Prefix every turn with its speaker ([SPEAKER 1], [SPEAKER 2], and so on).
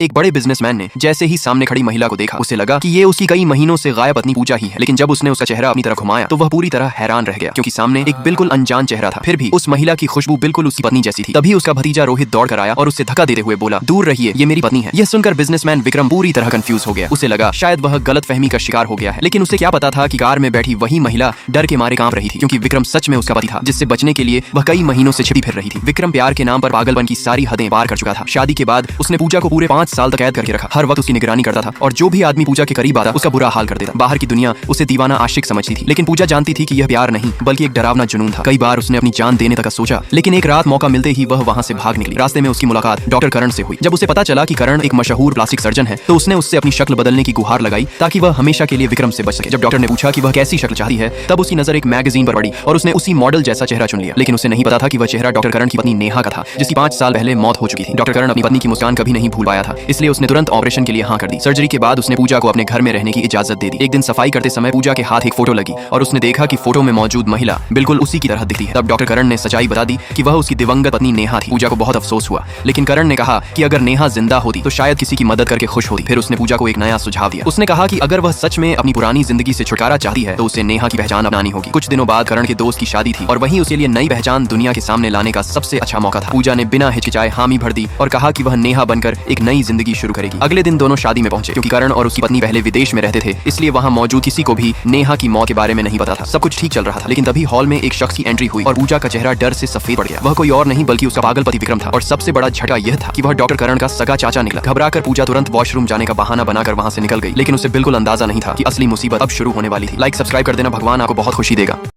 [SPEAKER 1] एक बड़े बिजनेसमैन ने जैसे ही सामने खड़ी महिला को देखा, उसे लगा कि ये उसकी कई महीनों से गायब पत्नी पूजा ही है। लेकिन जब उसने उसका चेहरा अपनी तरफ घुमाया तो वह पूरी तरह हैरान रह गया, क्योंकि सामने एक बिल्कुल अनजान चेहरा था। फिर भी उस महिला की खुशबू बिल्कुल उसकी पत्नी जैसी थी। तभी उसका भतीजा रोहित दौड़ कर आया और उससे धक्का देते हुए बोला, दूर रहिए, ये मेरी पत्नी है। यह सुनकर बिजनेसमैन विक्रम पूरी तरह कंफ्यूज हो गया। उसे लगा शायद वह गलतफहमी का शिकार हो गया है, लेकिन उसे क्या पता था कि कार में बैठी वही महिला डर के मारे कांप रही थी, क्योंकि विक्रम सच में उसका पति था, जिससे बचने के लिए वह कई महीनों से छिपी फिर रही थी। विक्रम प्यार के नाम पर पागलपन की सारी हदें पार कर चुका था। शादी के बाद उसने पूजा को पूरे 5 साल तक कैद करके रखा। हर वक्त उसकी निगरानी करता था और जो भी आदमी पूजा के करीब आता उसका बुरा हाल कर देता। बाहर की दुनिया उसे दीवाना आशिक समझती थी, लेकिन पूजा जानती थी कि यह प्यार नहीं बल्कि एक डरावना जुनून था। कई बार उसने अपनी जान देने तक सोचा, लेकिन एक रात मौका मिलते ही वह वहां से भाग निकली। रास्ते में उसकी मुलाकात डॉक्टर करण से हुई। जब उसे पता चला कि करण एक मशहूर प्लास्टिक सर्जन है, तो उसने उससे अपनी शक्ल बदलने की गुहार लगाई ताकि वह हमेशा के लिए विक्रम से बच सके। जब डॉक्टर ने पूछा कि वह कैसी शक्ल चाहती है, तब उसकी नजर एक मैगजीन पर पड़ी और उसने उसी मॉडल जैसा चेहरा चुन लिया। लेकिन उसे नहीं पता था कि वह चेहरा डॉक्टर करण की पत्नी नेहा का था, जिसकी 5 साल पहले मौत हो चुकी थी। डॉक्टर करण अपनी पत्नी की मुस्कान कभी नहीं भूल पाया था, इसलिए उसने तुरंत ऑपरेशन के लिए हाँ कर दी। सर्जरी के बाद उसने पूजा को अपने घर में रहने की इजाजत दे दी। एक दिन सफाई करते समय पूजा के हाथ एक फोटो लगी और उसने देखा कि फोटो में मौजूद महिला बिल्कुल उसी की तरह दिखती है। तब डॉक्टर करण ने सच्चाई बता दी कि वह उसकी दिवंगत पत्नी नेहा थी। पूजा को बहुत अफसोस हुआ, लेकिन करण ने कहा कि अगर नेहा जिंदा होती तो शायद किसी की मदद करके खुश होती। फिर उसने पूजा को एक नया सुझाव दिया। उसने कहा कि अगर वह सच में अपनी पुरानी जिंदगी से छुटकारा चाहती है तो उसे नेहा की पहचान अपनानी होगी। कुछ दिनों बाद करण के दोस्त की शादी थी और वहीं उसके लिए नई पहचान दुनिया के सामने लाने का सबसे अच्छा मौका था। पूजा ने बिना हिचकिचाए हामी भर दी और कहा कि वह नेहा बनकर एक नई जिंदगी शुरू करेगी। अगले दिन दोनों शादी में पहुंचे। क्योंकि करण और उसकी पत्नी पहले विदेश में रहते थे, इसलिए वहां मौजूद किसी को भी नेहा की मौत के बारे में नहीं पता था। सब कुछ ठीक चल रहा था, लेकिन तभी हॉल में एक शख्स की एंट्री हुई और पूजा का चेहरा डर से सफेद पड़ गया। वह कोई और नहीं बल्कि उसका पागल पति विक्रम था। और सबसे बड़ा झटका यह था कि वह डॉक्टर करण का सगा चाचा निकला। घबराकर पूजा तुरंत वॉशरूम जाने का बहाना बनाकर वहां से निकल गई, लेकिन उसे बिल्कुल अंदाजा नहीं था कि असली मुसीबत अब शुरू होने वाली थी। लाइक सब्सक्राइब कर देना, भगवान आपको बहुत खुशी देगा।